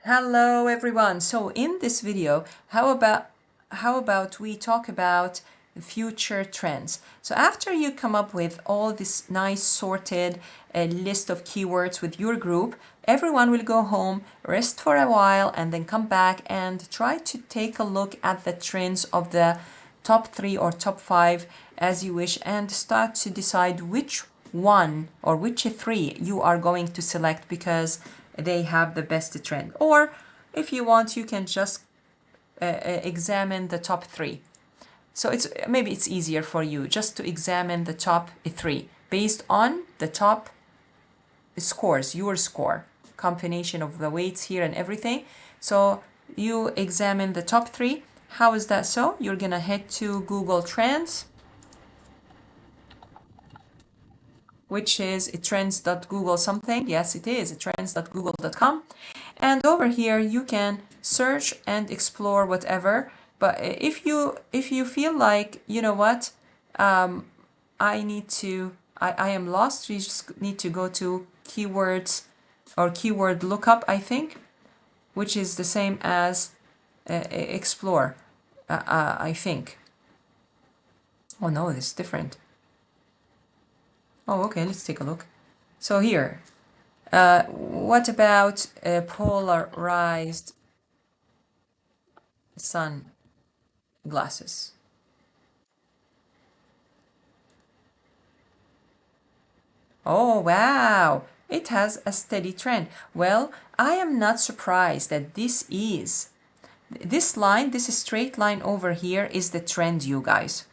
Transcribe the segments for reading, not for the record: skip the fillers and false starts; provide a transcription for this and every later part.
Hello everyone. So in this video, how about we talk about the future trends. So after you come up with all this nice sorted list of keywords with your group, everyone will go home, rest for a while, and then come back and try to take a look at the trends of the top 3 or top 5 as you wish, and start to decide which one or which 3 you are going to select because they have the best trend. Or if you want, you can just examine the top 3. So maybe it's easier for you just to examine the top 3 based on the top scores, your score, combination of the weights here and everything. So you examine the top 3. How is that so? You're gonna head to Google Trends, which is trends.google something. Yes, it is trends.google.com. And over here you can search and explore whatever. But if you feel like, you know what, I am lost, you just need to go to keywords or keyword lookup, I think, which is the same as explore, I think. Oh no, it's different. Oh, okay, let's take a look. So here, what about polarized sunglasses? Oh, wow! It has a steady trend. Well, I am not surprised that this line, this straight line over here is the trend, you guys.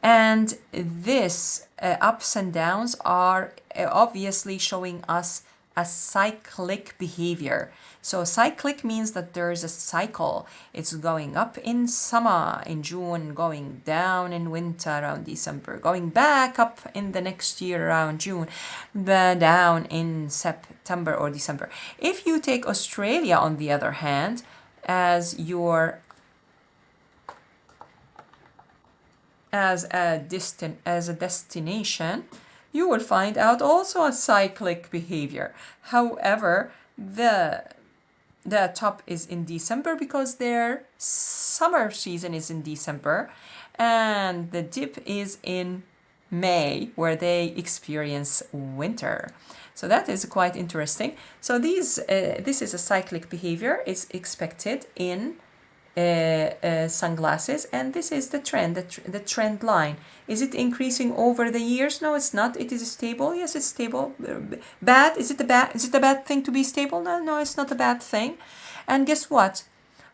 And this ups and downs are obviously showing us a cyclic behavior. So cyclic means that there is a cycle. It's going up in summer, in June, going down in winter around December, going back up in the next year around June, down in September or December. If you take Australia, on the other hand, as your as a destination, you will find out also a cyclic behavior. However, the top is in December because their summer season is in December, and the dip is in May, where they experience winter. So that is quite interesting. So this is a cyclic behavior. It's expected in sunglasses, and this is the trend, the trend line. Is it increasing over the years? No, it's not. It is stable. Yes, it's stable. Bad? Is it a bad thing to be stable? No, no, it's not a bad thing. And guess what?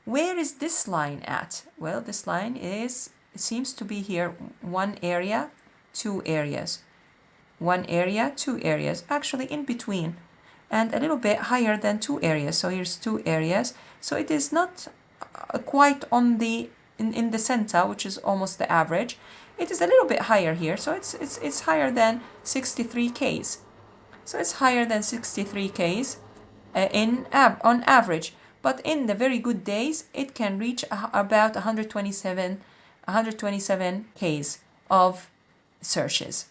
Where is this line at? Well, this line it seems to be here. One area, two areas. One area, two areas. Actually, in between, and a little bit higher than two areas. So here's two areas. So it is not quite on the in the center, which is almost the average. It is a little bit higher here, so it's higher than 63 Ks. So it's higher than 63 Ks on average. But in the very good days, it can reach about 127 Ks of searches.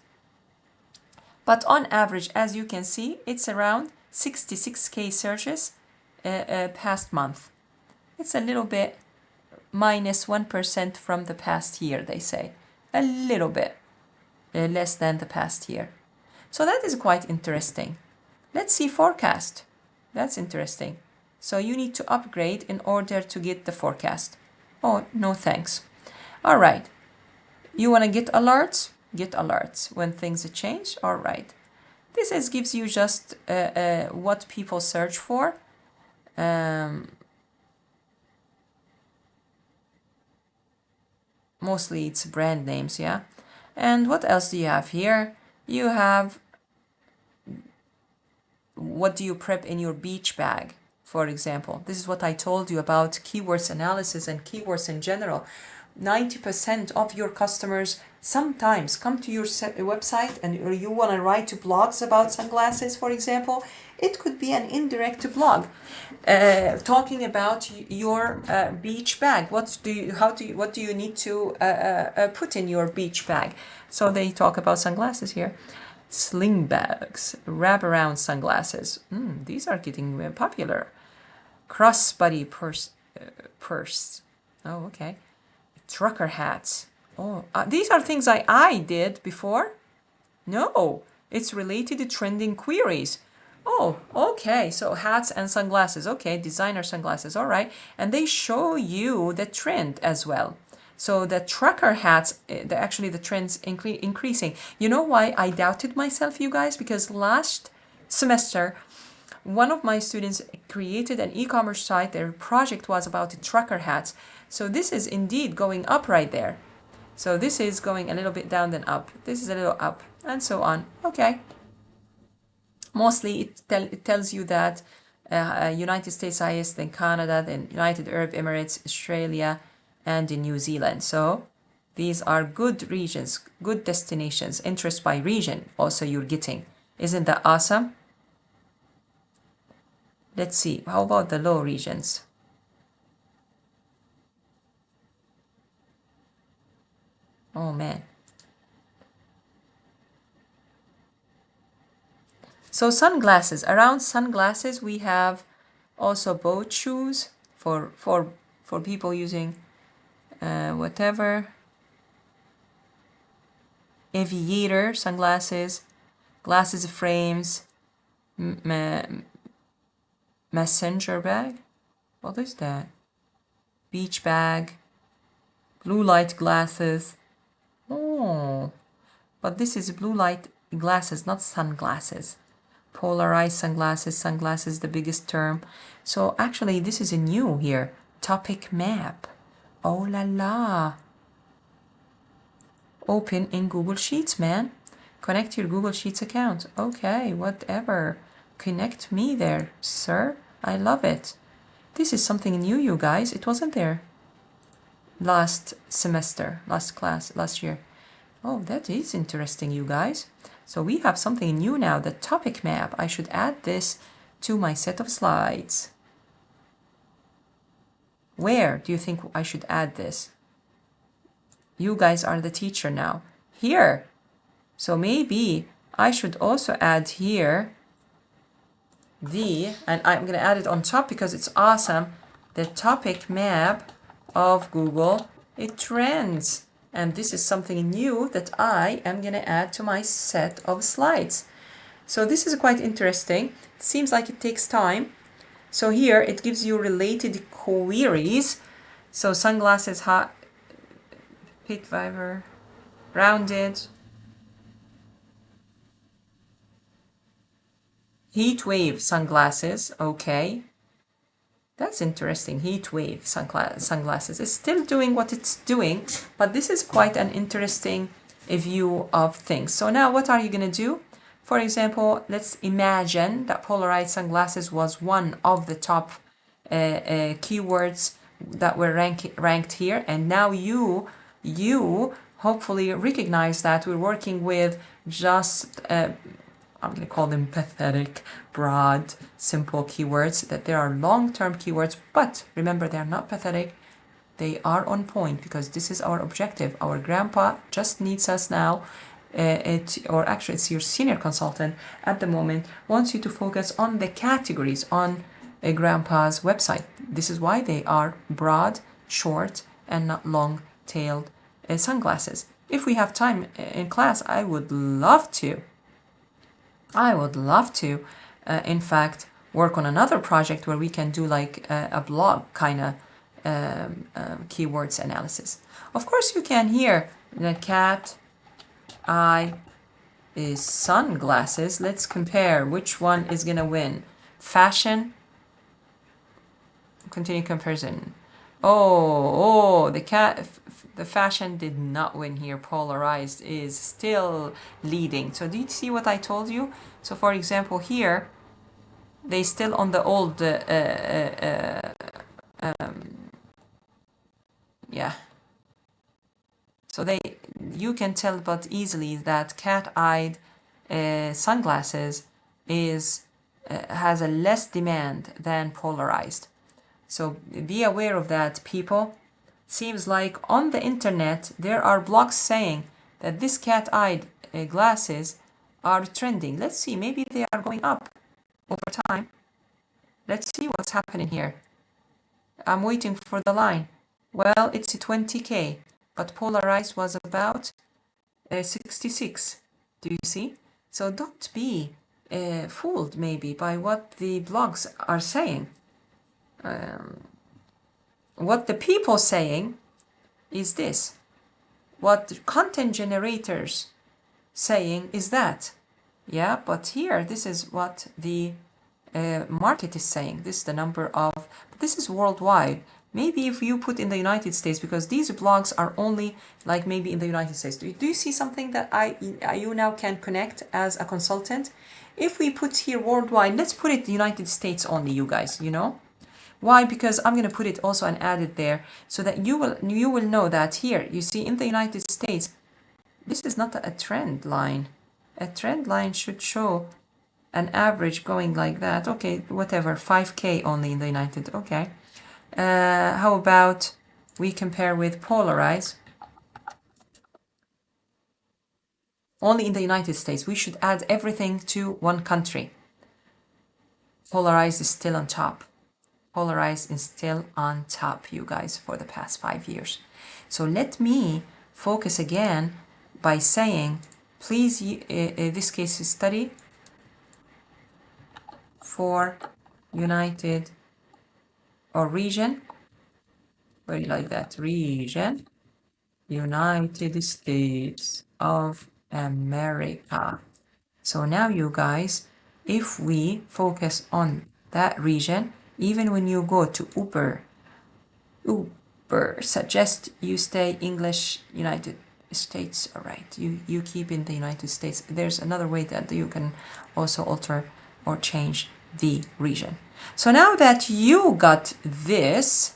But on average, as you can see, it's around 66K searches past month. It's a little bit minus 1% from the past year, they say. A little bit less than the past year. So that is quite interesting. Let's see forecast. That's interesting. So you need to upgrade in order to get the forecast. Oh, no thanks. All right. You want to get alerts? Get alerts when things change. All right. This gives you just what people search for. Mostly it's brand names, yeah. And what else do you have here? You have what do you prep in your beach bag, for example. This is what I told you about keywords analysis and keywords in general. 90% of your customers sometimes come to your website, and or you want to write to blogs about sunglasses, for example. It could be an indirect blog talking about your beach bag. What do you need to put in your beach bag? So they talk about sunglasses here. Sling bags, wraparound sunglasses. These are getting popular. crossbody purse. Oh, okay. Trucker hats. Oh, these are things I did before. No, it's related to trending queries. Oh, okay. So hats and sunglasses. Okay, designer sunglasses. All right. And they show you the trend as well. So the trucker hats, actually the trend's increasing. You know why I doubted myself, you guys? Because last semester, one of my students created an e-commerce site. Their project was about the trucker hats. So this is indeed going up right there. So this is going a little bit down then up. This is a little up and so on. Okay. Mostly it tells you that United States highest, then Canada, then United Arab Emirates, Australia, and in New Zealand. So these are good regions, good destinations, interest by region also you're getting. Isn't that awesome? Let's see, how about the low regions? Oh man. So sunglasses, around sunglasses we have also boat shoes for people using whatever, aviator sunglasses, glasses frames, messenger bag. What is that? Beach bag, blue light glasses. Oh, but this is blue light glasses, not sunglasses. Polarized sunglasses, sunglasses, the biggest term. So actually this is a new here. Topic map. Oh la la. Open in Google Sheets, man. Connect your Google Sheets account. Okay, whatever. Connect me there, sir. I love it. This is something new, you guys. It wasn't there last semester, last class, last year. Oh, that is interesting, you guys. So we have something new now, the topic map. I should add this to my set of slides. Where do you think I should add this? You guys are the teacher now. Here. So maybe I should also add here and I'm going to add it on top because it's awesome, the topic map of Google. It trends. And this is something new that I am going to add to my set of slides. So this is quite interesting. It seems like it takes time. So here it gives you related queries. So sunglasses, hot, pit viber, rounded, heat wave sunglasses. Okay. That's interesting. Heat wave sunglasses. It's still doing what it's doing, but this is quite an interesting view of things. So now what are you going to do? For example, let's imagine that polarized sunglasses was one of the top keywords that were ranked here. And now you hopefully recognize that we're working with just I'm going to call them pathetic, broad, simple keywords, that there are long-term keywords, but remember, they're not pathetic. They are on point because this is our objective. Our grandpa just needs us now, or actually it's your senior consultant at the moment, wants you to focus on the categories on a grandpa's website. This is why they are broad, short, and not long-tailed sunglasses. If we have time in class, I would love to, in fact, work on another project where we can do like a blog kind of keywords analysis. Of course, you can hear the cat eye is sunglasses. Let's compare which one is going to win. Fashion. Continue comparison. Oh, the fashion did not win here. Polarized is still leading. So did you see what I told you? So for example, here, they still on the old, yeah. So you can tell but easily that cat-eyed sunglasses has a less demand than polarized. So be aware of that, people. Seems like on the internet there are blogs saying that this cat-eyed glasses are trending. Let's see, maybe they are going up over time. Let's see what's happening here. I'm waiting for the line. Well, it's 20K, but polarized was about 66. Do you see? So don't be fooled maybe by what the blogs are saying. What the people saying is this. What the content generators saying is that. Yeah, but here, this is what the market is saying. This is the number of, but this is worldwide. Maybe if you put in the United States, because these blogs are only like maybe in the United States. Do you see something that you now can connect as a consultant? If we put here worldwide, let's put it the United States only, you guys, you know? Why? Because I'm going to put it also and add it there so that you will know that here, you see in the United States, this is not a trend line. A trend line should show an average going like that. Okay, whatever, 5K only in the United. Okay. How about we compare with Polarize? Only in the United States. We should add everything to one country. Polarize is still on top. Polarize is still on top, you guys, for the past 5 years. So let me focus again by saying, please, this case study for United or region, very like that, region, United States of America. So now you guys, if we focus on that region, even when you go to Uber suggest you stay English United States. All right, you keep in the United States. There's another way that you can also alter or change the region. So now that you got this,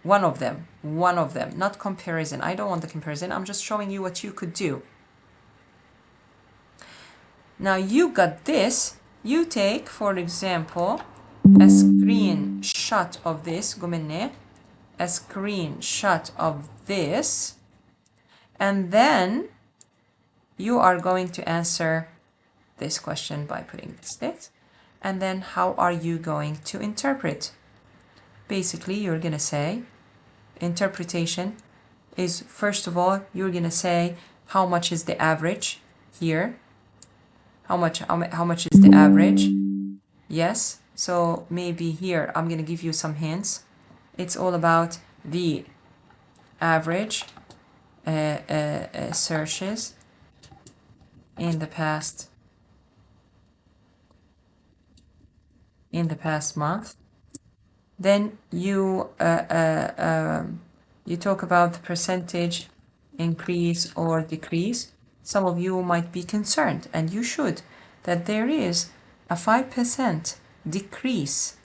one of them, not comparison. I don't want the comparison. I'm just showing you what you could do. Now you got this. You take, for example, a screenshot of this. A screenshot of this, and then you are going to answer this question by putting this. And then how are you going to interpret? Basically, you're going to say interpretation is, first of all, you're going to say how much is the average here. How much is the average? Yes. So maybe here I'm going to give you some hints. It's all about the average searches in the past month. Then you talk about the percentage increase or decrease. Some of you might be concerned, and you should, that there is a 5% decrease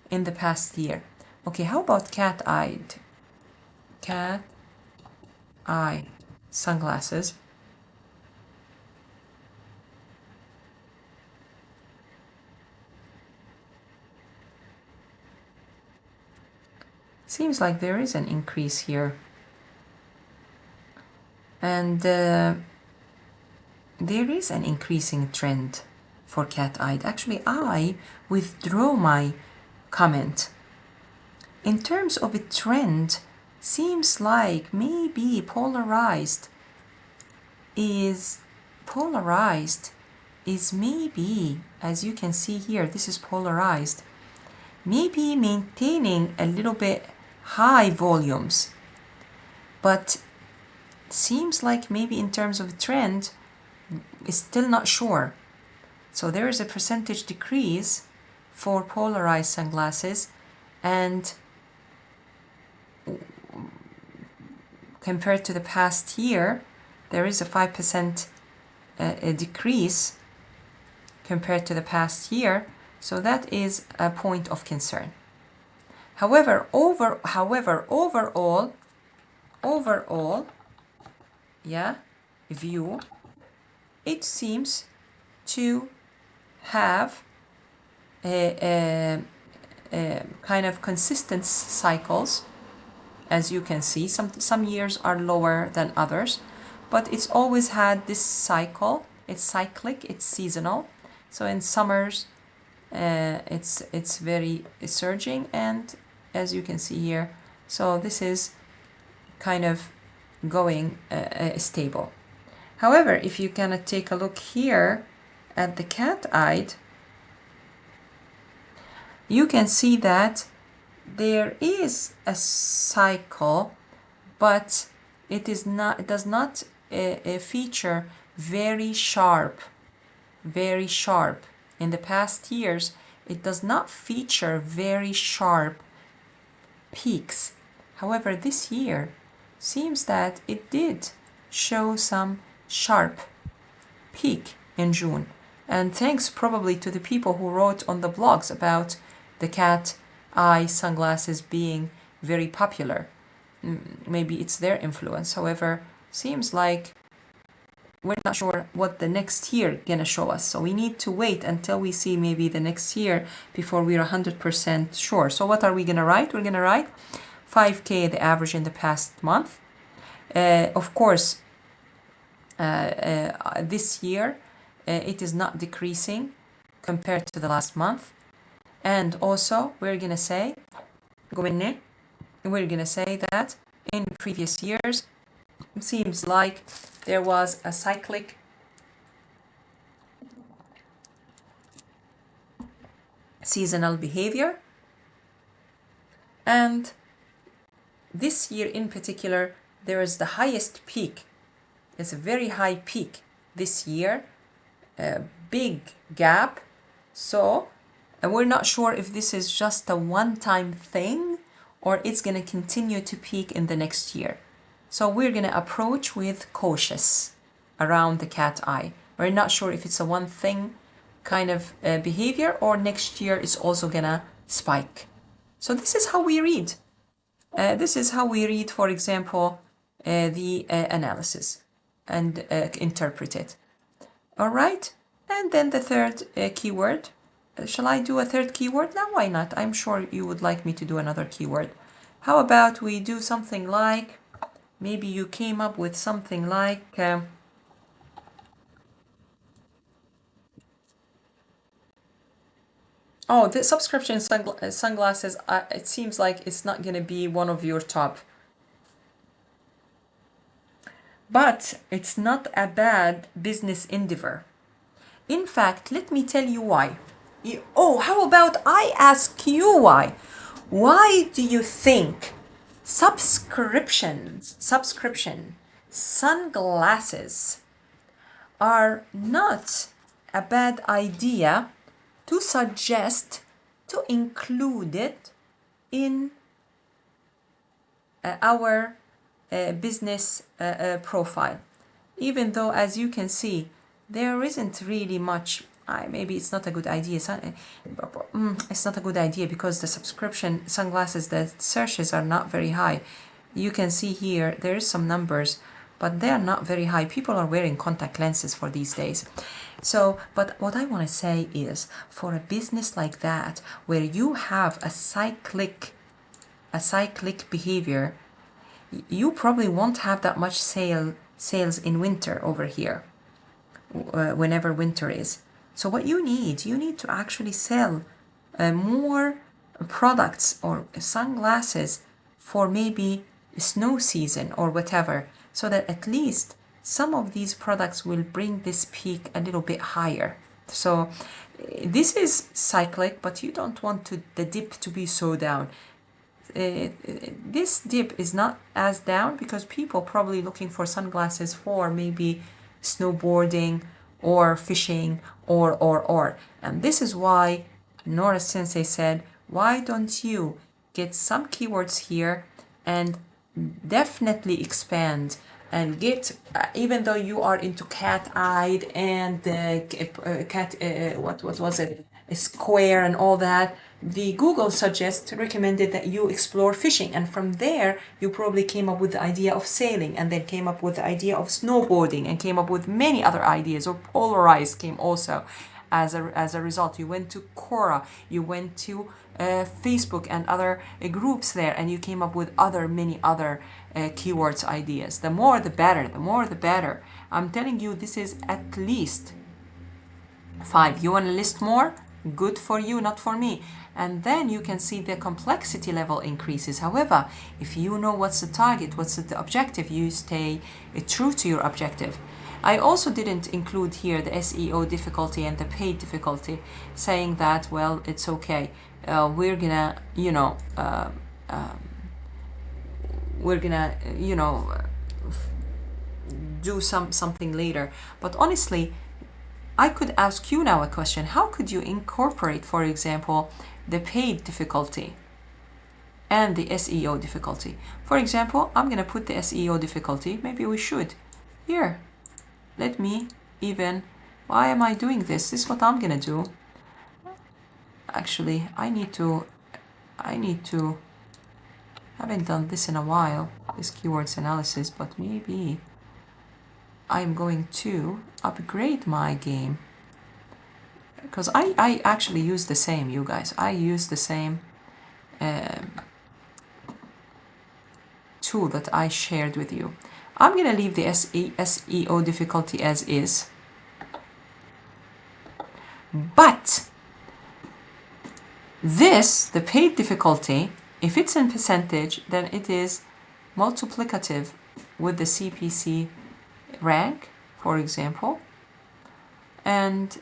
in the past year. Okay, how about cat-eye sunglasses? Seems like there is an increase here. And there is an increasing trend for cat-eyed. Actually, I withdraw my comment. In terms of a trend, seems like maybe polarized is maybe, as you can see here, this is polarized, maybe maintaining a little bit high volumes, but seems like maybe in terms of trend is still not sure. So there is a percentage decrease for polarized sunglasses, and compared to the past year, there is a 5% decrease compared to the past year. So that is a point of concern. However, overall, yeah, view, it seems to have a kind of consistent cycles. As you can see, some years are lower than others, but it's always had this cycle. It's cyclic, it's seasonal. So in summers, it's very surging, and as you can see here. So this is kind of going stable. However, if you kind of take a look here at the cat-eyed, you can see that there is a cycle, but it does not feature very sharp. In the past years, it does not feature very sharp peaks. However, this year seems that it did show some sharp peak in June. And thanks probably to the people who wrote on the blogs about the cat eye sunglasses being very popular. Maybe it's their influence. However, seems like we're not sure what the next year gonna show us. So we need to wait until we see maybe the next year before we're 100% sure. So what are we gonna write? We're gonna write 5K, the average in the past month. Of course, this year, it is not decreasing compared to the last month. And also, we're gonna say that in previous years, it seems like there was a cyclic seasonal behavior. And this year in particular, there is the highest peak. It's a very high peak this year, a big gap. So, and we're not sure if this is just a one-time thing or it's going to continue to peak in the next year. So we're going to approach with cautious around the cat eye. We're not sure if it's a one thing kind of behavior or next year is also going to spike. So this is how we read. This is how we read, for example, the analysis and interpret it. All right. And then the third keyword. Shall I do a third keyword now? Why not? I'm sure you would like me to do another keyword. How about we do something like, maybe you came up with something like, oh, the subscription sunglasses, it seems like it's not going to be one of your top. But it's not a bad business endeavor. In fact, let me tell you why. How about I ask you why? Why do you think subscription sunglasses are not a bad idea to suggest to include it in our business profile? Even though, as you can see, there isn't really much. Maybe it's not a good idea. It's not a good idea because the subscription sunglasses, the searches are not very high. You can see here there is some numbers, but they are not very high. People are wearing contact lenses for these days. So, but what I want to say is, for a business like that, where you have a cyclic behavior, you probably won't have that much sales in winter over here, whenever winter is. So what you need to actually sell more products or sunglasses for maybe snow season or whatever, so that at least some of these products will bring this peak a little bit higher. So this is cyclic, but you don't want the dip to be so down. This dip is not as down because people probably looking for sunglasses for maybe snowboarding or fishing or. And this is why Nora Sensei said, why don't you get some keywords here and definitely expand and get, even though you are into cat-eyed and what was it, a square and all that, the Google recommended that you explore fishing, and from there you probably came up with the idea of sailing, and then came up with the idea of snowboarding, and came up with many other ideas. Or Polarized came also as a result. You went to Quora, you went to Facebook and other groups there, and you came up with many other keywords ideas. The more the better, the more the better. I'm telling you, this is at least 5. You want to list more? good for you, not for me. And then you can see the complexity level increases. However, if you know what's the target, what's the objective, you stay true to your objective. I also didn't include here the SEO difficulty and the paid difficulty, saying that, well, it's okay. We're gonna, do something later. But honestly, I could ask you now a question. How could you incorporate, for example, the paid difficulty and the SEO difficulty? For example, I'm going to put the SEO difficulty. Maybe we should. Here, let me even... Why am I doing this? This is what I'm going to do. Actually, I need to... I haven't done this in a while, this keywords analysis, but maybe I'm going to upgrade my game. Because I actually use the same, you guys. I use the same tool that I shared with you. I'm going to leave the SEO difficulty as is. But this, the paid difficulty, if it's in percentage, then it is multiplicative with the CPC rank, for example, and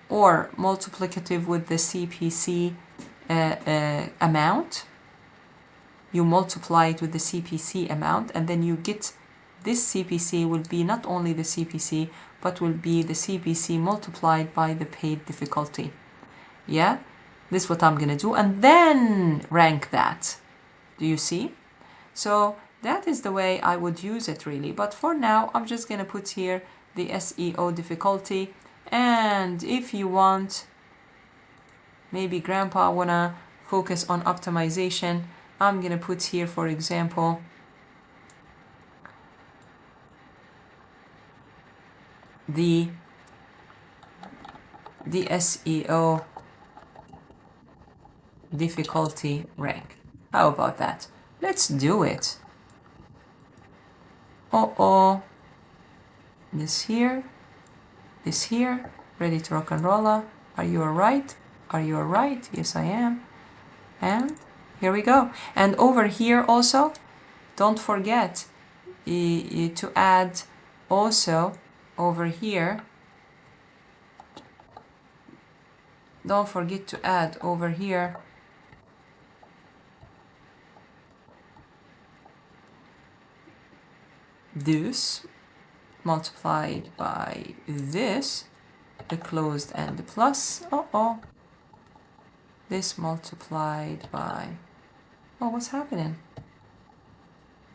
or multiplicative with the CPC amount. You multiply it with the CPC amount, and then you get this CPC will be not only the CPC, but will be the CPC multiplied by the paid difficulty. Yeah, this is what I'm gonna do, and then rank that. Do you see? So that is the way I would use it really. But for now, I'm just gonna put here the SEO difficulty. And if you want, maybe grandpa wanna focus on optimization, I'm gonna put here, for example, the SEO difficulty rank. How about that? Let's do it. This here, ready to rock and roll. Are you alright? Are you alright? Yes, I am. And here we go. And over here also, don't forget to add also over here. Don't forget to add over here this multiplied by this, the closed and the plus. This multiplied by... Oh, what's happening?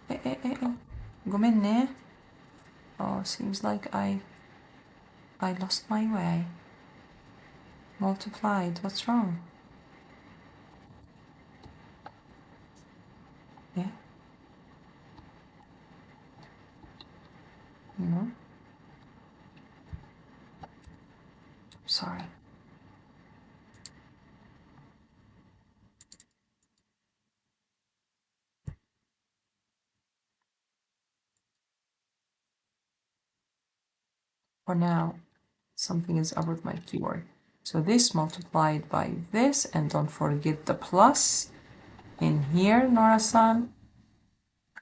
Go minne. Oh, seems like I lost my way. Multiplied. What's wrong? Yeah. No. Sorry. For now, something is up with my keyword. So this multiplied by this, and don't forget the plus in here, Nora-san.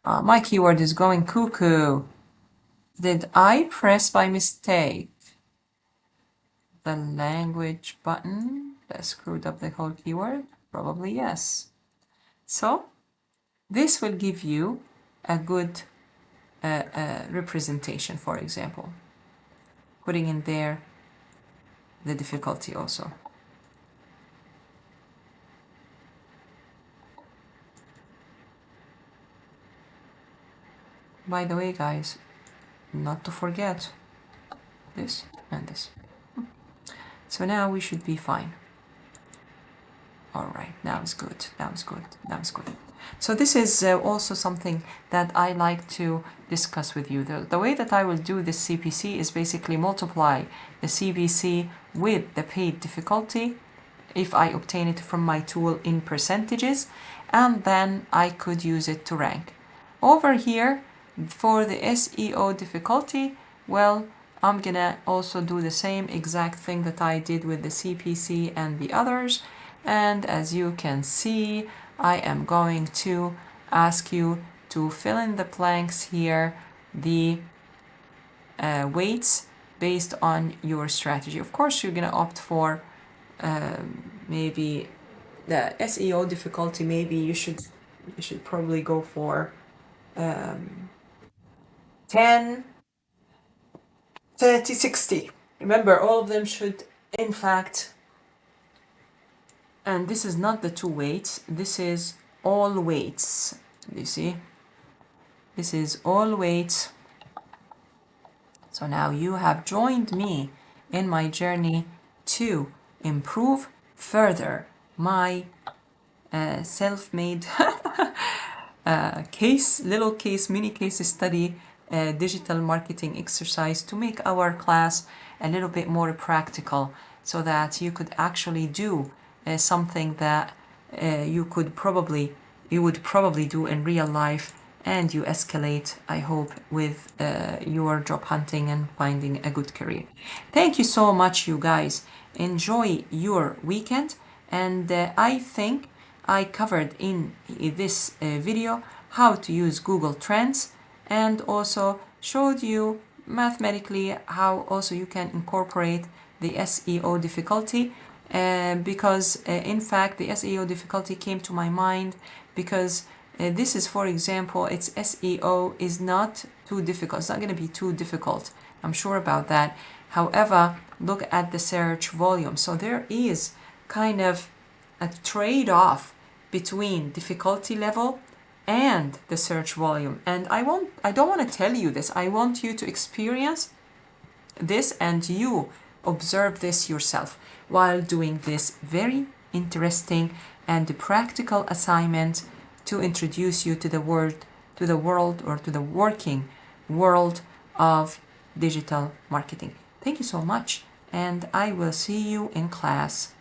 My keyword is going cuckoo. Did I press by mistake the language button that screwed up the whole keyword? Probably yes. So this will give you a good representation, for example. Putting in there the difficulty also. By the way, guys, not to forget this and this. So now we should be fine. All right, now it's good. Now it's good. Now it's good. So this is also something that I like to discuss with you. The way that I will do this CPC is basically multiply the CPC with the paid difficulty if I obtain it from my tool in percentages, and then I could use it to rank. Over here, for the SEO difficulty, well, I'm gonna also do the same exact thing that I did with the CPC and the others. And as you can see, I am going to ask you to fill in the blanks here, the weights based on your strategy. Of course, you're gonna opt for maybe the SEO difficulty. Maybe you should probably go for 10, 30, 60. Remember, all of them should, in fact, and this is not the two weights, this is all weights. You see? This is all weights. So now you have joined me in my journey to improve further my self-made mini case study digital marketing exercise to make our class a little bit more practical, so that you could actually do something that you would probably do in real life, and you escalate, I hope, with your job hunting and finding a good career. Thank you so much, you guys. Enjoy your weekend, and I think I covered in this video how to use Google Trends, and also showed you mathematically how also you can incorporate the SEO difficulty, because in fact the SEO difficulty came to my mind because this is, for example, its SEO is not too difficult. It's not going to be too difficult. I'm sure about that. However, look at the search volume. So there is kind of a trade-off between difficulty level and the search volume. And I don't want to tell you this. I want you to experience this and you observe this yourself while doing this very interesting and practical assignment to introduce you to the world or to the working world of digital marketing. Thank you so much, and I will see you in class.